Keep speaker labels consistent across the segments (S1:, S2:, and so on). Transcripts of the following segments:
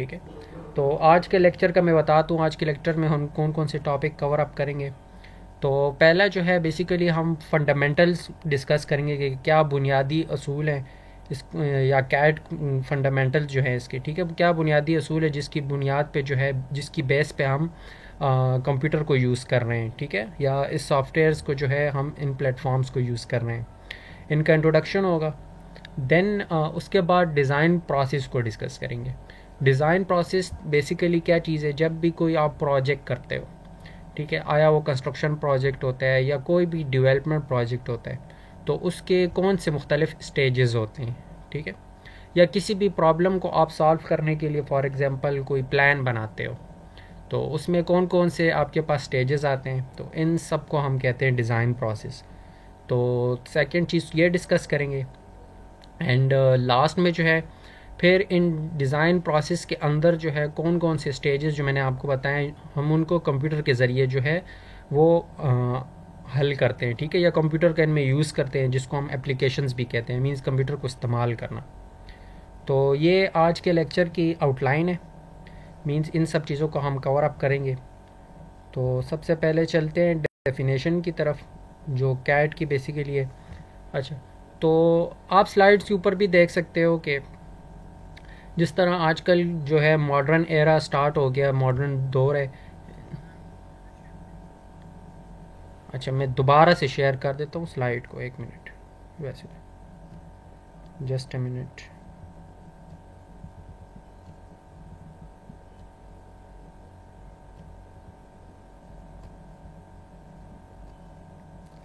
S1: ठीक है। तो आज के लेक्चर का मैं बताता हूँ, आज के लेक्चर में हम कौन कौन से टॉपिक कवर अप करेंगे। तो पहला जो है बेसिकली हम फंडामेंटल्स डिस्कस करेंगे कि क्या बुनियादी असूल हैं इस या कैड फंडामेंटल जो है इसके, ठीक है, क्या बुनियादी असूल है जिसकी बुनियाद पे जो है, जिसकी बेस पे हम कंप्यूटर को यूज़ कर रहे हैं, ठीक है, या इस सॉफ्टवेयर्स को जो है हम इन प्लेटफॉर्म्स को यूज़ कर रहे हैं। इनका इंट्रोडक्शन होगा। देन उसके बाद डिज़ाइन प्रोसेस को डिस्कस करेंगे। डिज़ाइन प्रोसेस बेसिकली क्या चीज़ है, जब भी कोई आप प्रोजेक्ट करते हो, ठीक है, आया वो कंस्ट्रक्शन प्रोजेक्ट होता है या कोई भी डेवलपमेंट प्रोजेक्ट होता है, तो उसके कौन से मुख्तलिफ स्टेजेस होते हैं, ठीक है, या किसी भी प्रॉब्लम को आप सॉल्व करने के लिए फॉर एग्ज़ाम्पल कोई प्लान बनाते हो, तो उसमें कौन कौन से आपके पास स्टेजेस आते हैं, तो इन सब को हम कहते हैं डिज़ाइन प्रोसेस। तो सेकंड चीज़ ये डिस्कस करेंगे। एंड लास्ट में जो है फिर इन डिज़ाइन प्रोसेस के अंदर जो है कौन कौन से स्टेजेस जो मैंने आपको बताए, हम उनको कंप्यूटर के ज़रिए जो है वो हल करते हैं, ठीक है, या कंप्यूटर का इनमें यूज़ करते हैं, जिसको हम एप्लीकेशंस भी कहते हैं, मींस कंप्यूटर को इस्तेमाल करना। तो ये आज के लेक्चर की आउटलाइन है, मींस इन सब चीज़ों को हम कवर अप करेंगे। तो सबसे पहले चलते हैं डेफिनेशन की तरफ, जो कैट की बेसिकली है। अच्छा, तो आप स्लाइड्स के ऊपर भी देख सकते हो कि जिस तरह आजकल जो है मॉडर्न एरा स्टार्ट हो गया, मॉडर्न दौर है। अच्छा, मैं दोबारा से शेयर कर देता हूँ स्लाइड को, एक मिनट, वैसे जस्ट अ मिनट।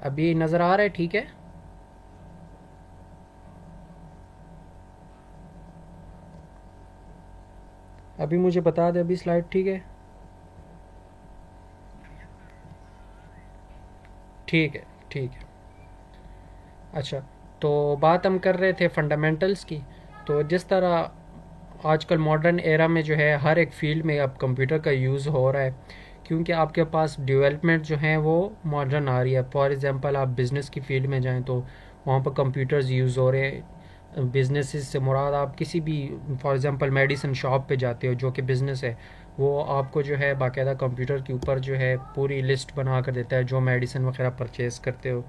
S1: अभी नज़र आ रहा है, ठीक है। अभी मुझे बता दे, अभी स्लाइड ठीक है? ठीक है, ठीक है। अच्छा, तो बात हम कर रहे थे फंडामेंटल्स की। तो जिस तरह आजकल मॉडर्न एरा में जो है हर एक फील्ड में अब कंप्यूटर का यूज़ हो रहा है, क्योंकि आपके पास डेवलपमेंट जो है वो मॉडर्न आ रही है। फॉर एग्ज़ाम्पल आप बिज़नेस की फील्ड में जाएं तो वहाँ पर कंप्यूटर्स यूज़ हो रहे हैं। बिजनेस से मुराद आप किसी भी, फॉर एग्ज़ाम्पल मेडिसिन शॉप पे जाते हो जो कि बिज़नेस है, वो आपको जो है बाकायदा कंप्यूटर के ऊपर जो है पूरी लिस्ट बना कर देता है जो मेडिसिन वगैरह परचेज़ करते हो।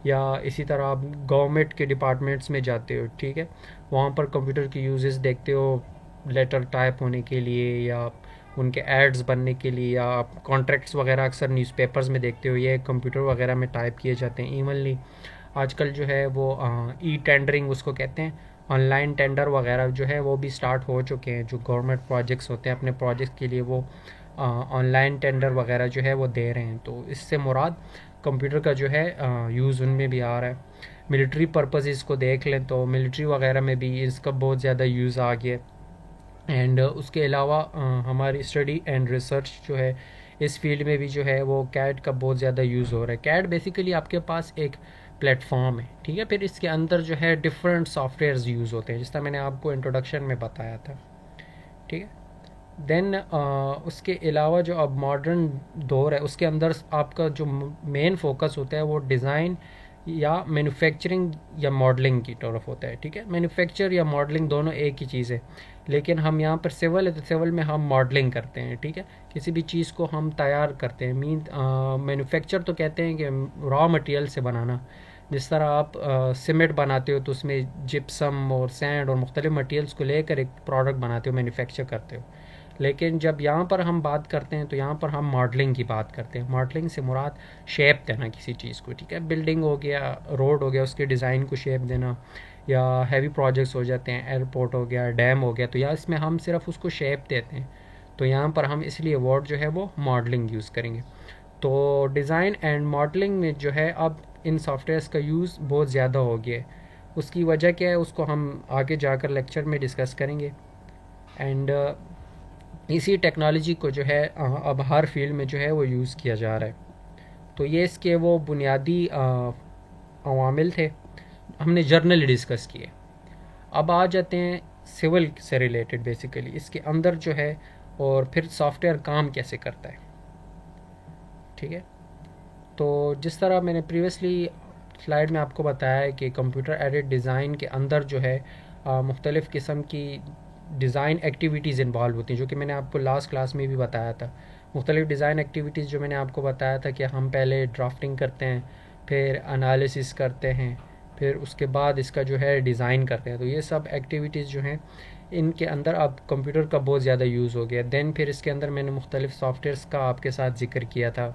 S1: या इसी तरह आप गवर्नमेंट के डिपार्टमेंट्स में जाते हो, ठीक है, वहाँ पर कंप्यूटर की यूजेस देखते हो लेटर टाइप होने के लिए या उनके एड्स बनने के लिए, या आप कॉन्ट्रैक्ट्स वगैरह अक्सर न्यूज़पेपर्स में देखते हो, ये कंप्यूटर वगैरह में टाइप किए जाते हैं। इवनली आजकल जो है वो ई टेंडरिंग उसको कहते हैं, ऑनलाइन टेंडर वगैरह जो है वो भी स्टार्ट हो चुके हैं। जो गवर्नमेंट प्रोजेक्ट्स होते हैं अपने प्रोजेक्ट के लिए वो ऑनलाइन टेंडर वगैरह जो है वो दे रहे हैं। तो इससे मुराद कंप्यूटर का जो है यूज़ उनमें भी आ रहा है। मिलिट्री पर्पज़ इसको देख लें तो मिलिट्री वगैरह में भी इसका बहुत ज़्यादा यूज़ आ गया। एंड उसके अलावा हमारी स्टडी एंड रिसर्च जो है इस फील्ड में भी जो है वो कैड का बहुत ज़्यादा यूज़ हो रहा है। कैड बेसिकली आपके पास एक प्लेटफॉर्म है, ठीक है, फिर इसके अंदर जो है डिफरेंट सॉफ्टवेयर्स यूज़ होते हैं, जिस तरह मैंने आपको इंट्रोडक्शन में बताया था, ठीक है। देन उसके अलावा जो अब मॉडर्न दौर है उसके अंदर आपका जो मेन फोकस होता है वो डिज़ाइन या मैन्युफैक्चरिंग या मॉडलिंग की तरफ होता है, ठीक है। मैन्युफैक्चर या मॉडलिंग दोनों एक ही चीज़ है, लेकिन हम यहाँ पर सिविल है तो सिविल में हम मॉडलिंग करते हैं, ठीक है, किसी भी चीज़ को हम तैयार करते हैं। मीन मैन्युफैक्चर तो कहते हैं कि रॉ मटेरियल से बनाना। जिस तरह आप सीमेंट बनाते हो तो उसमें जिप्सम और सैंड और मुख्तलिफ मटेरियल्स को लेकर एक प्रोडक्ट बनाते हो, मैन्युफैक्चर करते हो। लेकिन जब यहाँ पर हम बात करते हैं तो यहाँ पर हम मॉडलिंग की बात करते हैं। मॉडलिंग से मुराद शेप देना किसी चीज़ को, ठीक है, बिल्डिंग हो गया, रोड हो गया, उसके डिज़ाइन को शेप देना, या हैवी प्रोजेक्ट्स हो जाते हैं, एयरपोर्ट हो गया, डैम हो गया, तो यहाँ इसमें हम सिर्फ उसको शेप देते हैं। तो यहाँ पर हम इसलिए वर्ड जो है वो मॉडलिंग यूज़ करेंगे। तो डिज़ाइन एंड मॉडलिंग में जो है अब इन सॉफ्टवेयर्स का यूज़ बहुत ज़्यादा हो गया है। उसकी वजह क्या है उसको हम आगे जाकर लेक्चर में डिस्कस करेंगे। एंड इसी टेक्नोलॉजी को जो है अब हर फील्ड में जो है वो यूज़ किया जा रहा है। तो ये इसके वो बुनियादी अवामिल थे, हमने जर्नली डिस्कस किए। अब आ जाते हैं सिविल से रिलेटेड, बेसिकली इसके अंदर जो है और फिर सॉफ्टवेयर काम कैसे करता है, ठीक है। तो जिस तरह मैंने प्रीवियसली स्लाइड में आपको बताया है कि कंप्यूटर एडेड डिज़ाइन के अंदर जो है मुख्तलिफ़ किस्म की डिज़ाइन एक्टिविटीज़ इन्वॉल्व होती हैं, जो कि मैंने आपको लास्ट क्लास में भी बताया था। मुख्तलिफ़ डिज़ाइन एक्टिविटीज़ जो मैंने आपको बताया था कि हम पहले ड्राफ्टिंग करते हैं, फिर एनालिसिस करते हैं, फिर उसके बाद इसका जो है डिज़ाइन करते हैं। तो ये सब एक्टिविटीज़ जो हैं इनके अंदर अब कंप्यूटर का बहुत ज़्यादा यूज़ हो गया। देन फिर इसके अंदर मैंने मुख्तलिफ़ सॉफ्टवेयर्स का आपके साथ ज़िक्र किया था,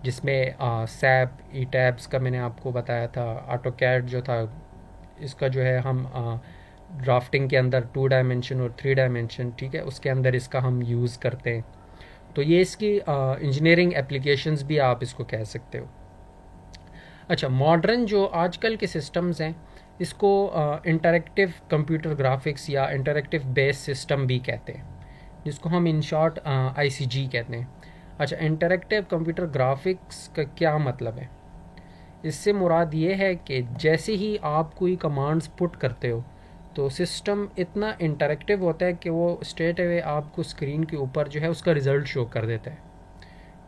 S1: जिसमें सैप, ई टैब्स का मैंने आपको बताया था, ऑटोकैड जो था इसका जो है हम ड्राफ्टिंग के अंदर 2 डायमेंशन और 3 डायमेंशन, ठीक है, उसके अंदर इसका हम यूज़ करते हैं। तो ये इसकी इंजीनियरिंग एप्लीकेशंस भी आप इसको कह सकते हो। अच्छा, मॉडर्न जो आजकल के सिस्टम्स हैं इसको इंटरेक्टिव कंप्यूटर ग्राफिक्स या इंटरेक्टिव बेस सिस्टम भी कहते हैं, जिसको हम इन शॉर्ट आईसीजी कहते हैं। अच्छा, इंटरेक्टिव कंप्यूटर ग्राफिक्स का क्या मतलब है? इससे मुराद ये है कि जैसे ही आप कोई कमांड्स पुट करते हो तो सिस्टम इतना इंटरेक्टिव होता है कि वो स्ट्रेट अवे आपको स्क्रीन के ऊपर जो है उसका रिज़ल्ट शो कर देता है,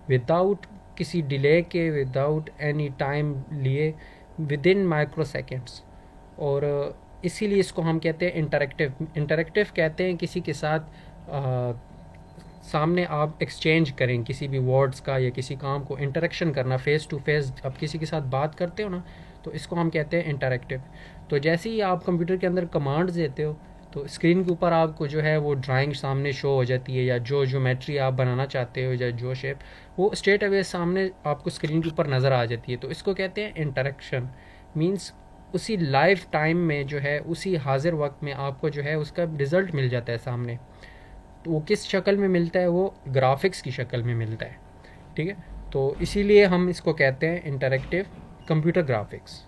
S1: विदाउट किसी डिले के, विदाउट एनी टाइम लिए, विद इन माइक्रो सेकेंड्स। और इसीलिए इसको हम कहते हैं इंटरेक्टिव। इंटरेक्टिव कहते हैं किसी के साथ सामने आप एक्सचेंज करें किसी भी वर्ड्स का या किसी काम को, इंटरेक्शन करना, फेस टू फेस आप किसी के साथ बात करते हो ना, तो इसको हम कहते हैं इंटरेक्टिव। तो जैसे ही आप कंप्यूटर के अंदर कमांड्स देते हो तो स्क्रीन के ऊपर आपको जो है वो ड्राइंग सामने शो हो जाती है, या जो ज्योमेट्री आप बनाना चाहते हो या जो शेप, वो स्ट्रेट अवे सामने आपको स्क्रीन के ऊपर नज़र आ जाती है। तो इसको कहते हैं इंटरेक्शन। मीन्स उसी लाइव टाइम में जो है, उसी हाजिर वक्त में आपको जो है उसका रिज़ल्ट मिल जाता है सामने। तो वो किस शक्ल में मिलता है? वो ग्राफिक्स की शक्ल में मिलता है, ठीक है। तो इसीलिए हम इसको कहते हैं इंटरेक्टिव कंप्यूटर ग्राफिक्स,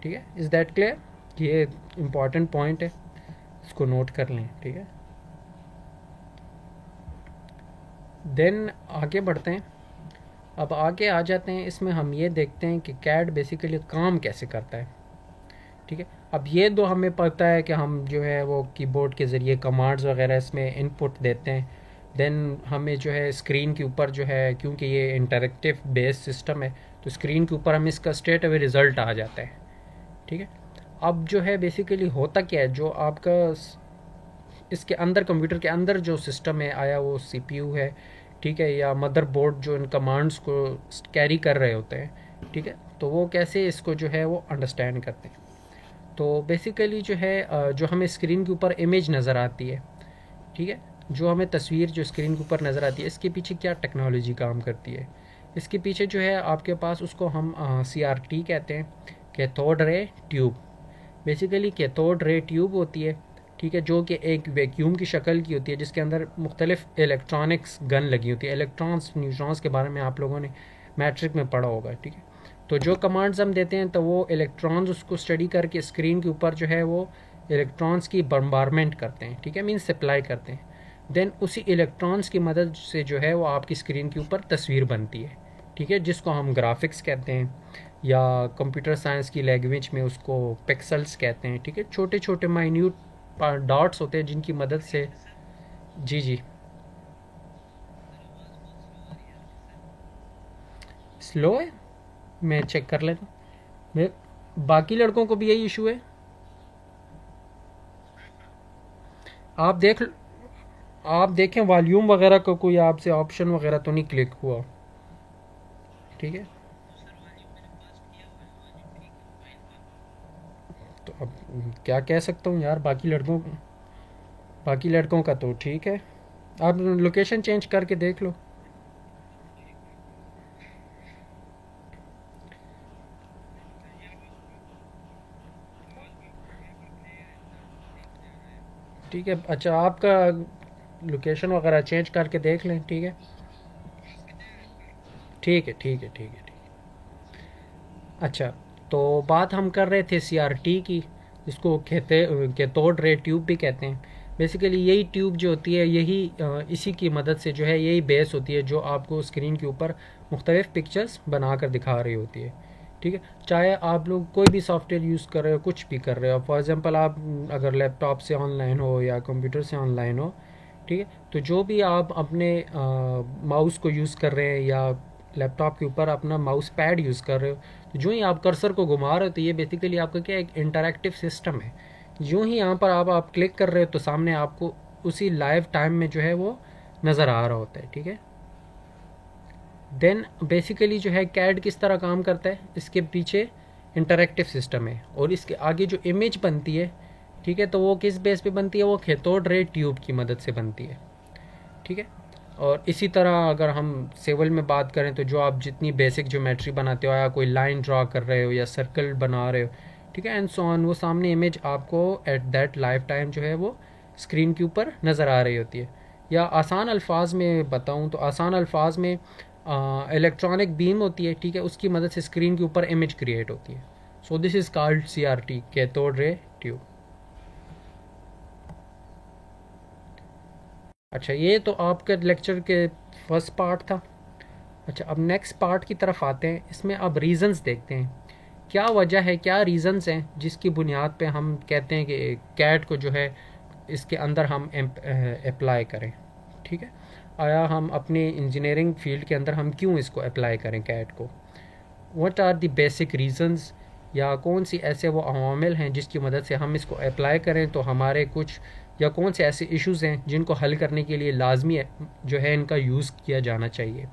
S1: ठीक है। Is that clear? ये इम्पॉर्टेंट पॉइंट है, इसको नोट कर लें, ठीक है। देन आगे बढ़ते हैं। अब आगे आ जाते हैं, इसमें हम ये देखते हैं कि कैड बेसिकली काम कैसे करता है, ठीक है। अब ये दो हमें पता है कि हम जो है वो कीबोर्ड के ज़रिए कमांड्स वगैरह इसमें इनपुट देते हैं। देन हमें जो है स्क्रीन के ऊपर जो है, क्योंकि ये इंटरेक्टिव बेस सिस्टम है, तो स्क्रीन के ऊपर हम इसका स्ट्रेट अवे रिज़ल्ट आ जाता है, ठीक है। अब जो है बेसिकली होता क्या है, जो आपका इसके अंदर कंप्यूटर के अंदर जो सिस्टम है आया, वो सीपीयू है, ठीक है, या मदरबोर्ड जो इन कमांड्स को कैरी कर रहे होते हैं, ठीक है। तो वो कैसे इसको जो है वो अंडरस्टैंड करते हैं। तो बेसिकली जो है जो हमें स्क्रीन के ऊपर इमेज नज़र आती है, ठीक है, जो हमें तस्वीर जो स्क्रीन के ऊपर नज़र आती है, इसके पीछे क्या टेक्नोलॉजी काम करती है? इसके पीछे जो है आपके पास, उसको हम CRT कहते हैं, cathode ray tube. Basically cathode ray tube होती है, ठीक है, जो कि एक वैक्यूम की शक्ल की होती है, जिसके अंदर मुख्तलिफ इलेक्ट्रॉनिक्स गन लगी होती है। इलेक्ट्रॉन्स, न्यूट्रॉन्स के बारे में आप लोगों ने मैट्रिक में पढ़ा होगा, ठीक है। तो जो कमांड्स हम देते हैं, तो वो इलेक्ट्रॉन्स उसको स्टडी करके स्क्रीन के ऊपर जो है वो इलेक्ट्रॉन्स की बम्बारमेंट करते हैं, ठीक है, मीन्स सप्लाई करते हैं। देन उसी इलेक्ट्रॉन्स की मदद से जो है वो आपकी स्क्रीन के ऊपर तस्वीर बनती है, ठीक है, जिसको हम ग्राफिक्स कहते हैं, या कंप्यूटर साइंस की लैंग्वेज में उसको पिक्सल्स कहते हैं, ठीक है। छोटे छोटे माइन्यूट डॉट्स होते हैं जिनकी मदद से, जी जी, स्लो है, मैं चेक कर लेता हूँ। मैं, बाकी लड़कों को भी यही इशू है? आप देख, आप देखें वॉल्यूम वगैरह का कोई आपसे ऑप्शन वगैरह तो नहीं क्लिक हुआ, ठीक है। तो अब क्या कह सकता हूँ यार, बाकी लड़कों का तो ठीक है। आप लोकेशन चेंज करके देख लो। ठीक है, अच्छा, आपका लोकेशन वगैरह चेंज करके देख लें, ठीक है, ठीक है, ठीक है, ठीक है, ठीक है। अच्छा, तो बात हम कर रहे थे CRT की, जिसको कैथोड रे ट्यूब भी कहते हैं। बेसिकली यही ट्यूब जो होती है, यही इसी की मदद से जो है, यही बेस होती है जो आपको स्क्रीन के ऊपर मुख्तलिफ पिक्चर्स बना कर दिखा रही होती है, ठीक है। चाहे आप लोग कोई भी सॉफ्टवेयर यूज़ कर रहे हो, कुछ भी कर रहे हो, फॉर एग्ज़ाम्पल आप अगर लैपटॉप से ऑनलाइन हो या कंप्यूटर से ऑनलाइन हो, ठीक है, तो जो भी आप अपने माउस को यूज़ कर रहे हैं या लैपटॉप के ऊपर अपना माउस पैड यूज़ कर रहे हो, तो जो ही आप कर्सर को घुमा रहे हो, तो ये बेसिकली आपका क्या एक इंटरैक्टिव सिस्टम है, यूं ही यहाँ पर आप क्लिक कर रहे हो तो सामने आपको उसी लाइव टाइम में जो है वो नज़र आ रहा होता है, ठीक है। देन बेसिकली जो है कैड किस तरह काम करता है, इसके पीछे इंटरैक्टिव सिस्टम है और इसके आगे जो इमेज बनती है, ठीक है, तो वो किस बेस पे बनती है, वो कैथोड रे ट्यूब की मदद से बनती है, ठीक है। और इसी तरह अगर हम सिविल में बात करें तो जो आप जितनी बेसिक ज्योमेट्री बनाते हो या कोई लाइन ड्रा कर रहे हो या सर्कल बना रहे हो, ठीक है, एंड सो ऑन, वो सामने इमेज आपको एट दैट लाइफ टाइम जो है वो स्क्रीन के ऊपर नज़र आ रही होती है। या आसान अल्फाज में बताऊँ तो आसान अल्फाज में इलेक्ट्रॉनिक बीम होती है, ठीक है, उसकी मदद से स्क्रीन के ऊपर इमेज क्रिएट होती है। So this is called CRT, cathode ray tube. अच्छा, ये तो आपके लेक्चर के फर्स्ट पार्ट था। अच्छा, अब नेक्स्ट पार्ट की तरफ आते हैं। इसमें अब रीज़न्स देखते हैं, क्या वजह है, क्या रीज़न्स हैं जिसकी बुनियाद पे हम कहते हैं कि कैट को जो है इसके अंदर हम अप्लाई करें, ठीक है। आया हम अपने इंजीनियरिंग फील्ड के अंदर हम क्यों इसको अप्लाई करें कैट को, what are the basic reasons, या कौन सी ऐसे वो अवामिल हैं जिसकी मदद से हम इसको अप्लाई करें तो हमारे कुछ, या कौन से ऐसे इश्यूज़ हैं जिनको हल करने के लिए लाजमी जो है इनका यूज़ किया जाना चाहिए।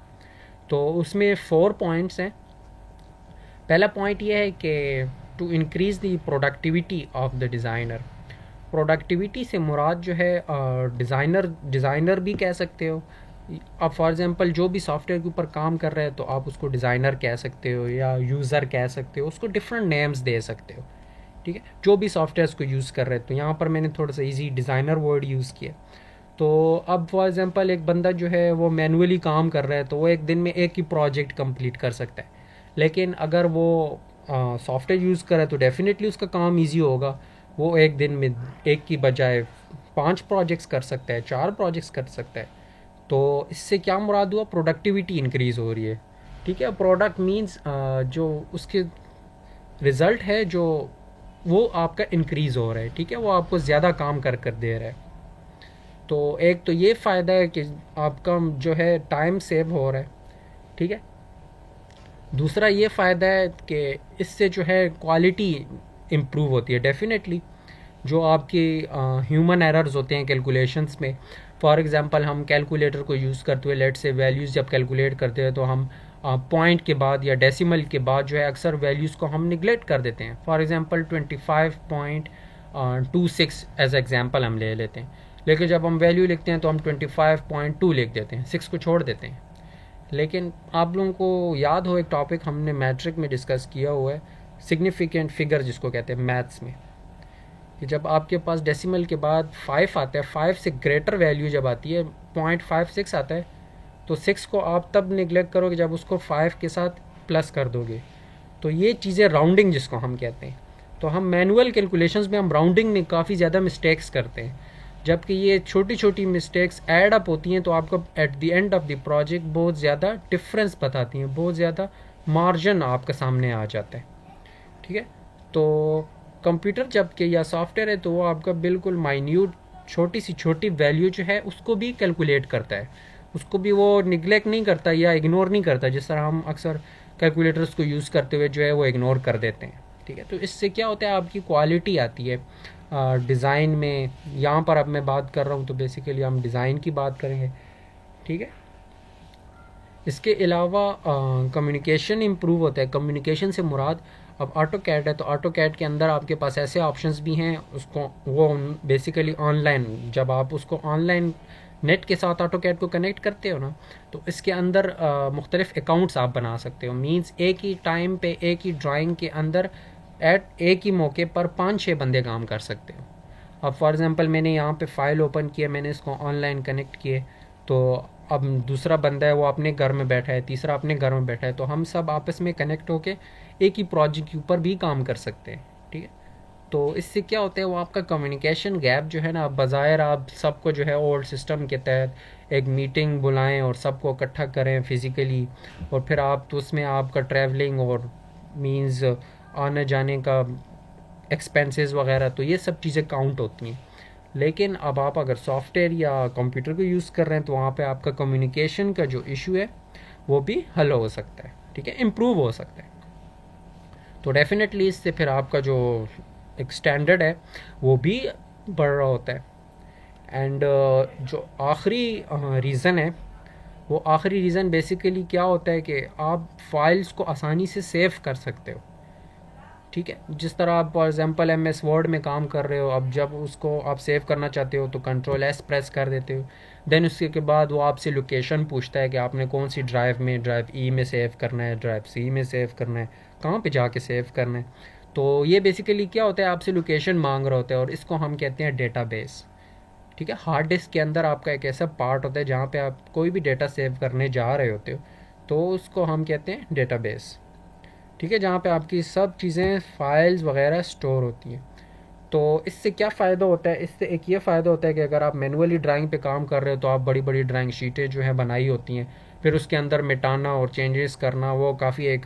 S1: तो उसमें 4 पॉइंट्स हैं। पहला पॉइंट ये है कि to increase the productivity of the designer. Productivity से मुराद जो है डिज़ाइनर भी कह सकते हो आप। फॉर एग्ज़ाम्पल जो भी सॉफ्टवेयर के ऊपर काम कर रहे हैं तो आप उसको डिज़ाइनर कह सकते हो या यूज़र कह सकते हो, उसको डिफरेंट नेम्स दे सकते हो, ठीक है, जो भी सॉफ्टवेयर को यूज़ कर रहे हैं। तो यहाँ पर मैंने थोड़ा सा इजी डिज़ाइनर वर्ड यूज़ किया। तो अब फॉर एग्ज़ाम्पल एक बंदा जो है वो मैनुअली काम कर रहा है तो वो एक दिन में एक ही प्रोजेक्ट कंप्लीट कर सकता है, लेकिन अगर वो सॉफ्टवेयर यूज़ करे तो डेफिनेटली उसका काम ईजी होगा। वो एक दिन में एक की बजाय 5 प्रोजेक्ट्स कर सकता है, 4 प्रोजेक्ट्स कर सकता है। तो इससे क्या मुराद हुआ, प्रोडक्टिविटी इंक्रीज़ हो रही है, ठीक है। प्रोडक्ट मीन्स जो उसके रिज़ल्ट है जो वो आपका इंक्रीज़ हो रहा है, ठीक है, वो आपको ज़्यादा काम कर दे रहा है। तो एक तो ये फ़ायदा है कि आपका जो है टाइम सेव हो रहा है, ठीक है। दूसरा ये फ़ायदा है कि इससे जो है क्वालिटी इम्प्रूव होती है डेफिनेटली। जो आपके ह्यूमन एरर्स होते हैं कैलकुलेशंस में, फॉर एग्जांपल हम कैलकुलेटर को यूज़ करते हुए लेट से वैल्यूज़ जब कैलकुलेट करते हैं तो हम पॉइंट के बाद या डेसिमल के बाद जो है अक्सर वैल्यूज़ को हम निगलेक्ट कर देते हैं। फॉर एग्जांपल 25.26 एज एग्जांपल हम ले लेते हैं, लेकिन जब हम वैल्यू लिखते हैं तो हम 25.2 लिख देते हैं, 6 को छोड़ देते हैं। लेकिन आप लोगों को याद हो एक टॉपिक हमने मैट्रिक में डिस्कस किया हुआ है, सिग्निफिकेंट फिगर जिसको कहते हैं मैथ्स में, कि जब आपके पास डेसिमल के बाद 5 आता है, 5 से ग्रेटर वैल्यू जब आती है, 0.56 आता है, तो 6 को आप तब निगलेक्ट करोगे जब उसको 5 के साथ प्लस कर दोगे। तो ये चीज़ें राउंडिंग जिसको हम कहते हैं, तो हम मैनुअल कैलकुलेशंस में हम राउंडिंग में काफ़ी ज़्यादा मिस्टेक्स करते हैं, जबकि ये छोटी छोटी मिस्टेक्स ऐड अप होती हैं तो आपको at the end of the project बहुत ज़्यादा डिफरेंस बताती हैं, बहुत ज़्यादा मार्जिन आपके सामने आ जाता है, ठीक है। तो कंप्यूटर जबकि या सॉफ्टवेयर है तो वो आपका बिल्कुल माइन्यूट छोटी सी छोटी वैल्यू जो है उसको भी कैलकुलेट करता है, उसको भी वो निगलेक्ट नहीं करता या इग्नोर नहीं करता, जिस तरह हम अक्सर कैलकुलेटर्स को यूज़ करते हुए जो है वो इग्नोर कर देते हैं, ठीक है। तो इससे क्या होता है, आपकी क्वालिटी आती है डिज़ाइन में। यहाँ पर अब मैं बात कर रहा हूँ तो बेसिकली हम डिज़ाइन की बात करेंगे, ठीक है। इसके अलावा कम्युनिकेशन इम्प्रूव होता है। कम्युनिकेशन से मुराद अब ऑटो कैड है तो ऑटो कैड के अंदर आपके पास ऐसे ऑप्शंस भी हैं, उसको वो बेसिकली ऑनलाइन, जब आप उसको ऑनलाइन नेट के साथ ऑटो कैड को कनेक्ट करते हो ना, तो इसके अंदर मुख्तलिफ अकाउंट्स आप बना सकते हो। मींस एक ही टाइम पे एक ही ड्राइंग के अंदर एट एक ही मौके पर 5-6 बंदे काम कर सकते हो। अब फॉर एग्ज़ाम्पल मैंने यहाँ पे फ़ाइल ओपन किया, मैंने इसको ऑनलाइन कनेक्ट किए, तो अब दूसरा बंदा है वो अपने घर में बैठा है, तीसरा अपने घर में बैठा है, तो हम सब आपस में कनेक्ट होके एक ही प्रोजेक्ट के ऊपर भी काम कर सकते हैं, ठीक है। तो इससे क्या होता है, वो आपका कम्युनिकेशन गैप जो है ना, बज़ाहिर आप सबको जो है ओल्ड सिस्टम के तहत एक मीटिंग बुलाएं और सबको इकट्ठा करें फिज़िकली, और फिर आप तो उसमें आपका ट्रैवलिंग और मींस आने जाने का एक्सपेंसेस वगैरह, तो ये सब चीज़ें काउंट होती हैं। लेकिन अब आप अगर सॉफ्टवेयर या कंप्यूटर को यूज़ कर रहे हैं तो वहाँ पे आपका कम्युनिकेशन का जो इशू है वो भी हल हो सकता है, ठीक है, इम्प्रूव हो सकता है। तो डेफिनेटली इससे फिर आपका जो एक स्टैंडर्ड है वो भी बढ़ रहा होता है। एंड जो आखिरी रीज़न है, वो आखिरी रीज़न बेसिकली क्या होता है कि आप फाइल्स को आसानी से सेव कर सकते हो। ठीक है, जिस तरह आप फॉर एग्जांपल एम एस वर्ड में काम कर रहे हो, अब जब उसको आप सेव करना चाहते हो तो कंट्रोल एस प्रेस कर देते हो, देन उसके के बाद वो आपसे लोकेशन पूछता है कि आपने कौन सी ड्राइव में, ड्राइव ई में सेव करना है, ड्राइव सी में सेव करना है, कहाँ पे जाके सेव करना है। तो ये बेसिकली क्या होता है, आपसे लोकेशन मांग रहा होता है, और इसको हम कहते हैं डेटाबेस। ठीक है, हार्ड डिस्क के अंदर आपका एक ऐसा पार्ट होता है जहाँ पे आप कोई भी डेटा सेव करने जा रहे होते हो, तो उसको हम कहते हैं डेटाबेस। ठीक है, जहाँ पे आपकी सब चीज़ें फाइल्स वगैरह स्टोर होती हैं। तो इससे क्या फ़ायदा होता है, इससे एक ये फ़ायदा होता है कि अगर आप मैनुअली ड्राइंग पे काम कर रहे हो तो आप बड़ी बड़ी ड्राइंग शीटें जो है बनाई होती हैं, फिर उसके अंदर मिटाना और चेंजेस करना वो काफ़ी एक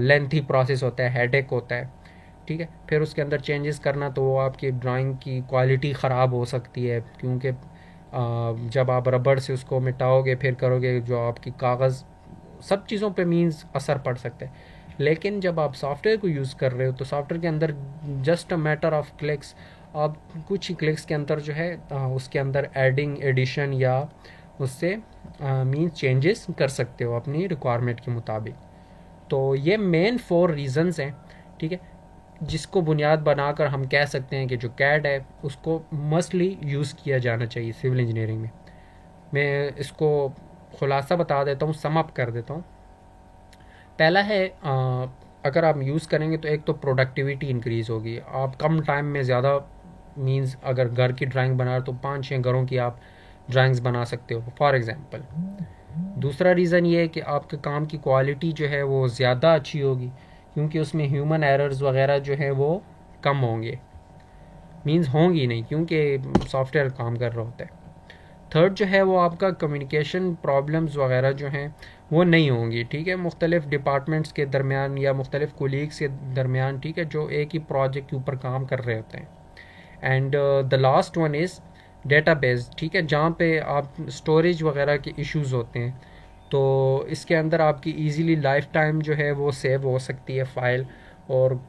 S1: लेंथी प्रोसेस होता है, हेडेक होता है। ठीक है, फिर उसके अंदर चेंजेस करना तो वो आपकी ड्राइंग की क्वालिटी ख़राब हो सकती है, क्योंकि जब आप रबड़ से उसको मिटाओगे फिर करोगे, जो आपकी कागज़ सब चीज़ों पे मीन्स असर पड़ सकता है। लेकिन जब आप सॉफ्टवेयर को यूज़ कर रहे हो तो सॉफ्टवेयर के अंदर just a matter of clicks, आप कुछ ही क्लिक्स के अंदर जो है उसके अंदर एडिंग, एडिशन या उससे मीन्स चेंजेस कर सकते हो अपनी रिक्वायरमेंट के मुताबिक। तो ये मेन 4 रीज़न्स हैं। ठीक है, जिसको बुनियाद बनाकर हम कह सकते हैं कि जो कैड है उसको मस्टली यूज़ किया जाना चाहिए सिविल इंजीनियरिंग में। मैं इसको खुलासा बता देता हूँ, सम अप कर देता हूँ। पहला है अगर आप यूज़ करेंगे तो एक तो प्रोडक्टिविटी इंक्रीज़ होगी, आप कम टाइम में ज़्यादा मींस अगर घर की ड्राइंग बना रहे तो 5-6 घरों की आप ड्राइंग्स बना सकते हो फॉर एग्ज़ाम्पल। दूसरा रीज़न ये है कि आपके काम की क्वालिटी जो है वो ज़्यादा अच्छी होगी, क्योंकि उसमें ह्यूमन एरर्स वगैरह जो है वो कम होंगे, मींस होंगी नहीं, क्योंकि सॉफ्टवेयर काम कर रहा होता है। थर्ड जो है वो आपका कम्युनिकेशन प्रॉब्लम्स वगैरह जो हैं वो नहीं होंगी। ठीक है, मुख्तलिफ डिपार्टमेंट्स के दरमियान या मुख्तलिफ कोलीग्स के दरमियान, ठीक है, जो एक ही प्रोजेक्ट के ऊपर काम कर रहे होते हैं। And the last one is database. ठीक है, जहाँ पे आप स्टोरेज वगैरह के इश्यूज़ होते हैं, तो इसके अंदर आपकी ईज़िली लाइफ टाइम जो है वो सेव हो सकती है फ़ाइल, और